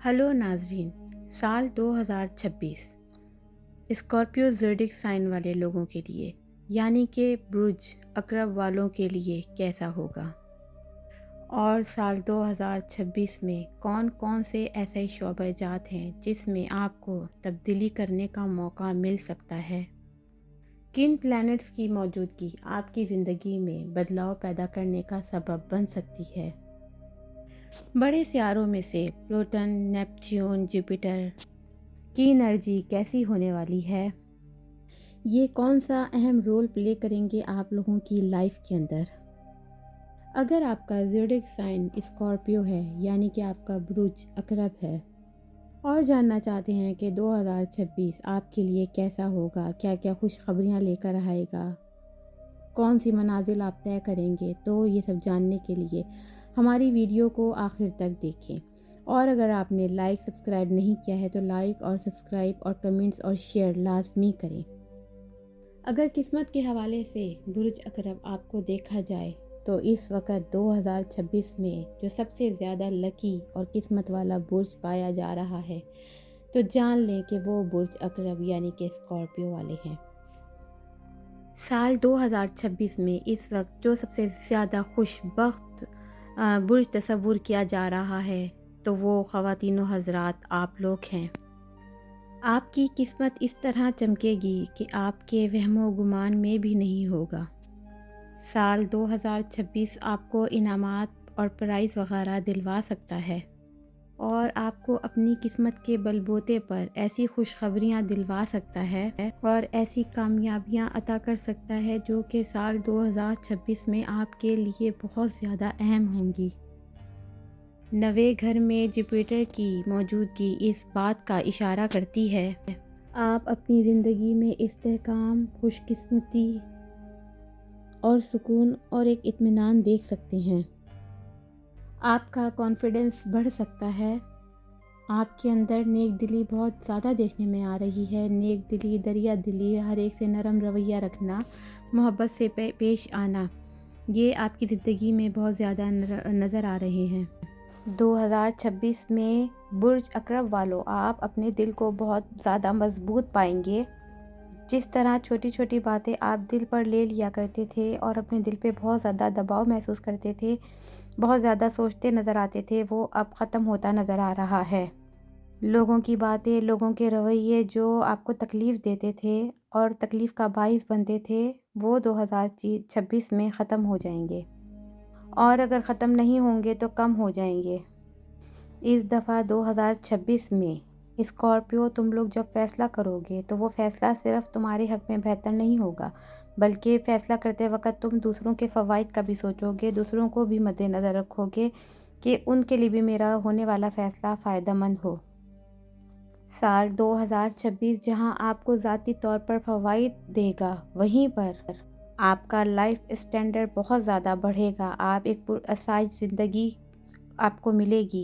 Hello ناظرین، سال 2026 Scorpio zodiac sign والے لوگوں کے لیے یعنی کہ برج اقرب والوں کے لیے کیسا ہوگا؟ اور سال 2026 میں کون کون سے ایسے شعبہ جات ہیں جس میں آپ کو تبدیلی کرنے کا موقع مل سکتا ہے؟ کن پلانٹس کی موجودگی آپ کی زندگی میں بدلاؤ پیدا کرنے کا سبب بن سکتی ہے؟ بڑے سیاروں میں سے پلوٹن، نیپچیون، جوپیٹر کی انرجی کیسی ہونے والی ہے؟ یہ کون سا اہم رول پلے کریں گے آپ لوگوں کی لائف کے اندر؟ اگر آپ کا زوڈک سائن اسکارپیو ہے یعنی کہ آپ کا برج عقرب ہے اور جاننا چاہتے ہیں کہ 2026 آپ کے لیے کیسا ہوگا، کیا کیا خوشخبریاں لے کر آئے گا، کون سی منازل آپ طے کریں گے، تو یہ سب جاننے کے لیے ہماری ویڈیو کو آخر تک دیکھیں۔ اور اگر آپ نے لائک سبسکرائب نہیں کیا ہے تو لائک اور سبسکرائب اور کمنٹس اور شیئر لازمی کریں۔ اگر قسمت کے حوالے سے برج عقرب آپ کو دیکھا جائے تو اس وقت 2026 میں جو سب سے زیادہ لکی اور قسمت والا برج پایا جا رہا ہے تو جان لیں کہ وہ برج عقرب یعنی کہ اسکارپیو والے ہیں۔ سال 2026 میں اس وقت جو سب سے زیادہ خوش بخت برج تصور کیا جا رہا ہے تو وہ خواتین و حضرات آپ لوگ ہیں۔ آپ کی قسمت اس طرح چمکے گی کہ آپ کے وہم و گمان میں بھی نہیں ہوگا۔ سال 2026 آپ کو انعامات اور پرائز وغیرہ دلوا سکتا ہے اور آپ کو اپنی قسمت کے بل بوتے پر ایسی خوشخبریاں دلوا سکتا ہے اور ایسی کامیابیاں عطا کر سکتا ہے جو کہ سال 2026 میں آپ کے لیے بہت زیادہ اہم ہوں گی۔ نوے گھر میں جوپیٹر کی موجودگی اس بات کا اشارہ کرتی ہے آپ اپنی زندگی میں استحکام، خوش قسمتی اور سکون اور ایک اطمینان دیکھ سکتے ہیں۔ آپ کا کانفیڈنس بڑھ سکتا ہے، آپ کے اندر نیک دلی بہت زیادہ دیکھنے میں آ رہی ہے۔ نیک دلی، دریا دلی، ہر ایک سے نرم رویہ رکھنا، محبت سے پیش آنا، یہ آپ کی زندگی میں بہت زیادہ نظر آ رہے ہیں۔ 2026 میں برج عقرب والوں آپ اپنے دل کو بہت زیادہ مضبوط پائیں گے۔ جس طرح چھوٹی چھوٹی باتیں آپ دل پر لے لیا کرتے تھے اور اپنے دل پہ بہت زیادہ دباؤ محسوس کرتے تھے، بہت زیادہ سوچتے نظر آتے تھے، وہ اب ختم ہوتا نظر آ رہا ہے۔ لوگوں کی باتیں، لوگوں کے رویے جو آپ کو تکلیف دیتے تھے اور تکلیف کا باعث بنتے تھے وہ 2026 میں ختم ہو جائیں گے، اور اگر ختم نہیں ہوں گے تو کم ہو جائیں گے۔ اس دفعہ 2026 میں اسکارپیو تم لوگ جب فیصلہ کرو گے تو وہ فیصلہ صرف تمہارے حق میں بہتر نہیں ہوگا، بلکہ فیصلہ کرتے وقت تم دوسروں کے فوائد کا بھی سوچو گے، دوسروں کو بھی مد نظر رکھو گے کہ ان کے لیے بھی میرا ہونے والا فیصلہ فائدہ مند ہو۔ سال 2026 جہاں آپ کو ذاتی طور پر فوائد دے گا، وہیں پر آپ کا لائف اسٹینڈرڈ بہت زیادہ بڑھے گا، آپ ایک پراسرار زندگی آپ کو ملے گی،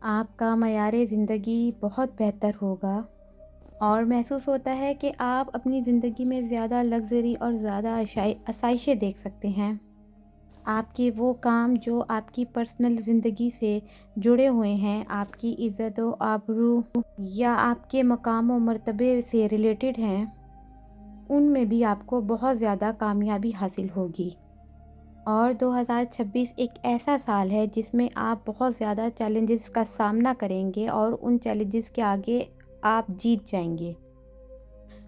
آپ کا معیار زندگی بہت بہتر ہوگا اور محسوس ہوتا ہے کہ آپ اپنی زندگی میں زیادہ لگژری اور زیادہ آسائشیں دیکھ سکتے ہیں۔ آپ کے وہ کام جو آپ کی پرسنل زندگی سے جڑے ہوئے ہیں، آپ کی عزت و آبرو یا آپ کے مقام و مرتبے سے ریلیٹڈ ہیں، ان میں بھی آپ کو بہت زیادہ کامیابی حاصل ہوگی۔ اور 2026 ایک ایسا سال ہے جس میں آپ بہت زیادہ چیلنجز کا سامنا کریں گے اور ان چیلنجز کے آگے آپ جیت جائیں گے۔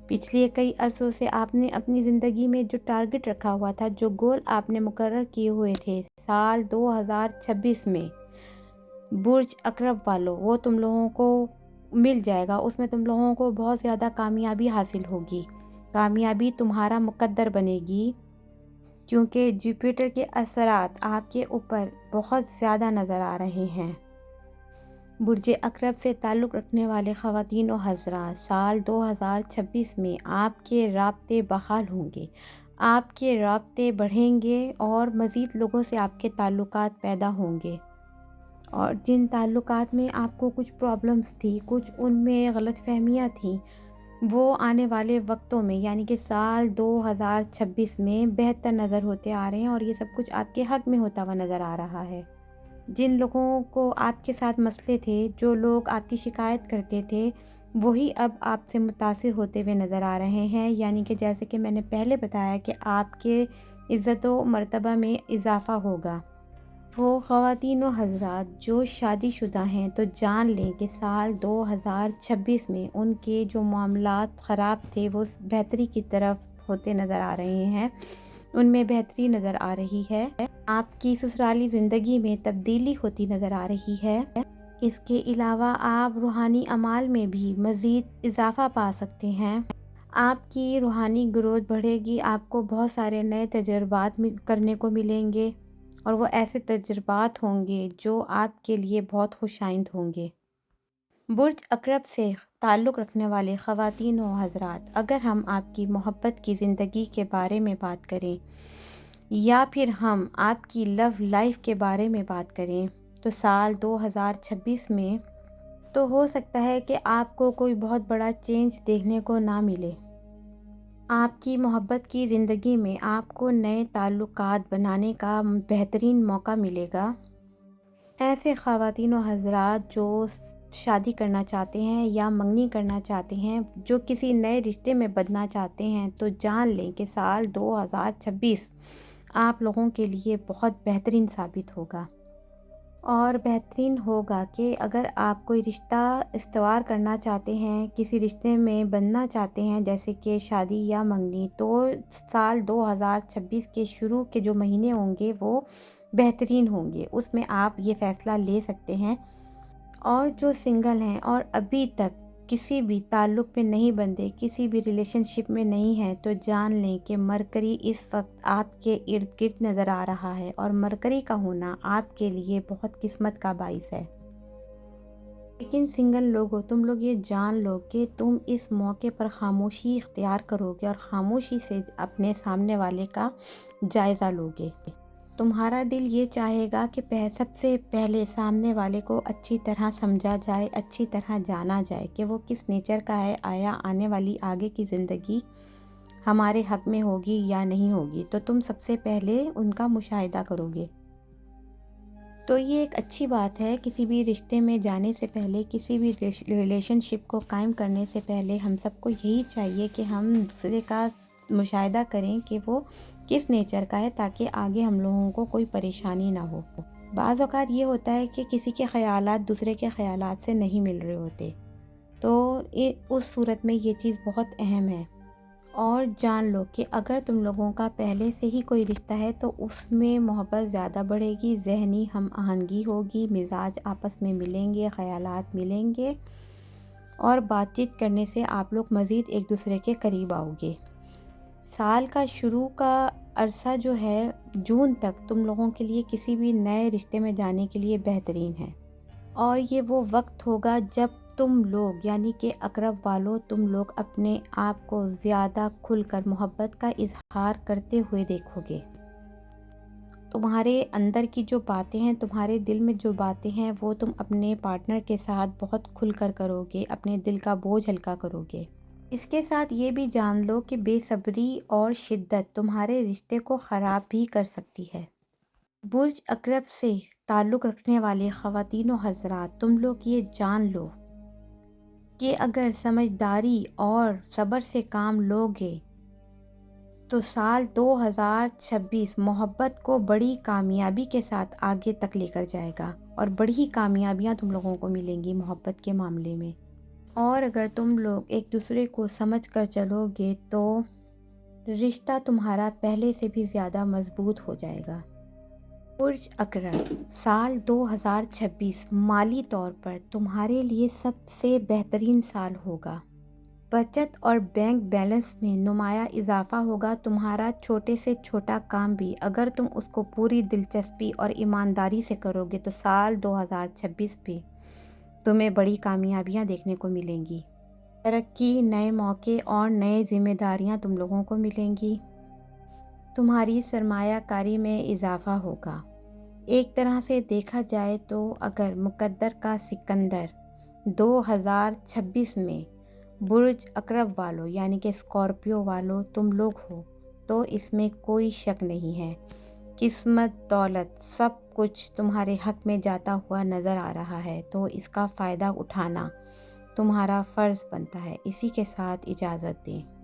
پچھلے کئی عرصوں سے آپ نے اپنی زندگی میں جو ٹارگٹ رکھا ہوا تھا، جو گول آپ نے مقرر کیے ہوئے تھے، سال 2026 میں برج عقرب والوں وہ تم لوگوں کو مل جائے گا، اس میں تم لوگوں کو بہت زیادہ کامیابی حاصل ہوگی، کامیابی تمہارا مقدر بنے گی، کیونکہ جوپیٹر کے اثرات آپ کے اوپر بہت زیادہ نظر آ رہے ہیں۔ برج عقرب سے تعلق رکھنے والے خواتین و حضرات، سال 2026 میں آپ کے رابطے بحال ہوں گے، آپ کے رابطے بڑھیں گے اور مزید لوگوں سے آپ کے تعلقات پیدا ہوں گے، اور جن تعلقات میں آپ کو کچھ پرابلمز تھی، کچھ ان میں غلط فہمیاں تھیں، وہ آنے والے وقتوں میں یعنی کہ سال 2026 میں بہتر نظر ہوتے آ رہے ہیں اور یہ سب کچھ آپ کے حق میں ہوتا ہوا نظر آ رہا ہے۔ جن لوگوں کو آپ کے ساتھ مسئلے تھے، جو لوگ آپ کی شکایت کرتے تھے، وہی اب آپ سے متاثر ہوتے ہوئے نظر آ رہے ہیں، یعنی کہ جیسے کہ میں نے پہلے بتایا کہ آپ کے عزت و مرتبہ میں اضافہ ہوگا۔ وہ خواتین و حضرات جو شادی شدہ ہیں تو جان لیں کہ سال 2026 میں ان کے جو معاملات خراب تھے وہ بہتری کی طرف ہوتے نظر آ رہے ہیں، ان میں بہتری نظر آ رہی ہے۔ آپ کی سسرالی زندگی میں تبدیلی ہوتی نظر آ رہی ہے۔ اس کے علاوہ آپ روحانی اعمال میں بھی مزید اضافہ پا سکتے ہیں۔ آپ کی روحانی گروتھ بڑھے گی، آپ کو بہت سارے نئے تجربات کرنے کو ملیں گے، اور وہ ایسے تجربات ہوں گے جو آپ کے لیے بہت خوش آئند ہوں گے۔ برج اکرب سے تعلق رکھنے والے خواتین و حضرات، اگر ہم آپ کی محبت کی زندگی کے بارے میں بات کریں یا پھر ہم آپ کی لو لائف کے بارے میں بات کریں تو سال 2026 میں تو ہو سکتا ہے کہ آپ کو کوئی بہت بڑا چینج دیکھنے کو نہ ملے۔ آپ کی محبت کی زندگی میں آپ کو نئے تعلقات بنانے کا بہترین موقع ملے گا۔ ایسے خواتین و حضرات جو شادی کرنا چاہتے ہیں یا منگنی کرنا چاہتے ہیں، جو کسی نئے رشتے میں بدنا چاہتے ہیں، تو جان لیں کہ سال 2026 آپ لوگوں کے لیے بہت بہترین ثابت ہوگا۔ اور بہترین ہوگا کہ اگر آپ کوئی رشتہ استوار کرنا چاہتے ہیں، کسی رشتے میں بننا چاہتے ہیں جیسے کہ شادی یا منگنی، تو سال 2026 کے شروع کے جو مہینے ہوں گے وہ بہترین ہوں گے، اس میں آپ یہ فیصلہ لے سکتے ہیں۔ اور جو سنگل ہیں اور ابھی تک کسی بھی تعلق میں نہیں بندھے، کسی بھی ریلیشن شپ میں نہیں ہیں، تو جان لیں کہ مرکری اس وقت آپ کے ارد گرد نظر آ رہا ہے، اور مرکری کا ہونا آپ کے لیے بہت قسمت کا باعث ہے۔ لیکن سنگل لوگوں، تم لوگ یہ جان لو کہ تم اس موقع پر خاموشی اختیار کرو گے اور خاموشی سے اپنے سامنے والے کا جائزہ لو گے۔ تمہارا دل یہ چاہے گا کہ سب سے پہلے سامنے والے کو اچھی طرح سمجھا جائے، اچھی طرح جانا جائے کہ وہ کس نیچر کا ہے، آیا آنے والی آگے کی زندگی ہمارے حق میں ہوگی یا نہیں ہوگی، تو تم سب سے پہلے ان کا مشاہدہ کرو گے۔ تو یہ ایک اچھی بات ہے، کسی بھی رشتے میں جانے سے پہلے، کسی بھی ریلیشن شپ کو قائم کرنے سے پہلے ہم سب کو یہی چاہیے کہ ہم دوسرے کا مشاہدہ کریں کہ وہ کس نیچر کا ہے، تاکہ آگے ہم لوگوں کو کوئی پریشانی نہ ہو۔ بعض اوقات یہ ہوتا ہے کہ کسی کے خیالات دوسرے کے خیالات سے نہیں مل رہے ہوتے، تو اس صورت میں یہ چیز بہت اہم ہے۔ اور جان لو کہ اگر تم لوگوں کا پہلے سے ہی کوئی رشتہ ہے تو اس میں محبت زیادہ بڑھے گی، ذہنی ہم آہنگی ہوگی، مزاج آپس میں ملیں گے، خیالات ملیں گے، اور بات چیت کرنے سے آپ لوگ مزید ایک دوسرے کے قریب آؤ گے۔ سال کا شروع کا عرصہ جو ہے جون تک تم لوگوں کے لیے کسی بھی نئے رشتے میں جانے کے لیے بہترین ہے، اور یہ وہ وقت ہوگا جب تم لوگ یعنی کہ اقرب والوں، تم لوگ اپنے آپ کو زیادہ کھل کر محبت کا اظہار کرتے ہوئے دیکھو گے۔ تمہارے اندر کی جو باتیں ہیں، تمہارے دل میں جو باتیں ہیں، وہ تم اپنے پارٹنر کے ساتھ بہت کھل کر کرو گے، اپنے دل کا بوجھ ہلکا کرو گے۔ اس کے ساتھ یہ بھی جان لو کہ بے صبری اور شدت تمہارے رشتے کو خراب بھی کر سکتی ہے۔ برج اکرب سے تعلق رکھنے والے خواتین و حضرات، تم لوگ یہ جان لو کہ اگر سمجھداری اور صبر سے کام لوگے تو سال 2026 محبت کو بڑی کامیابی کے ساتھ آگے تک لے کر جائے گا، اور بڑی کامیابیاں تم لوگوں کو ملیں گی محبت کے معاملے میں۔ اور اگر تم لوگ ایک دوسرے کو سمجھ کر چلو گے تو رشتہ تمہارا پہلے سے بھی زیادہ مضبوط ہو جائے گا۔ برج اکرب، سال 2026 مالی طور پر تمہارے لیے سب سے بہترین سال ہوگا۔ بچت اور بینک بیلنس میں نمایاں اضافہ ہوگا۔ تمہارا چھوٹے سے چھوٹا کام بھی اگر تم اس کو پوری دلچسپی اور ایمانداری سے کرو گے تو سال 2026 بھی تمہیں بڑی کامیابیاں دیکھنے کو ملیں گی۔ ترقی، نئے موقع اور نئے ذمہ داریاں تم لوگوں کو ملیں گی۔ تمہاری سرمایہ کاری میں اضافہ ہوگا۔ ایک طرح سے دیکھا جائے تو اگر مقدر کا سکندر 2026 میں برج اکرب والوں یعنی کہ اسکارپیو والوں تم لوگ ہو تو اس میں کوئی شک نہیں ہے قسمت، دولت، سب کچھ تمہارے حق میں جاتا ہوا نظر آ رہا ہے، تو اس کا فائدہ اٹھانا تمہارا فرض بنتا ہے۔ اسی کے ساتھ اجازت دیں۔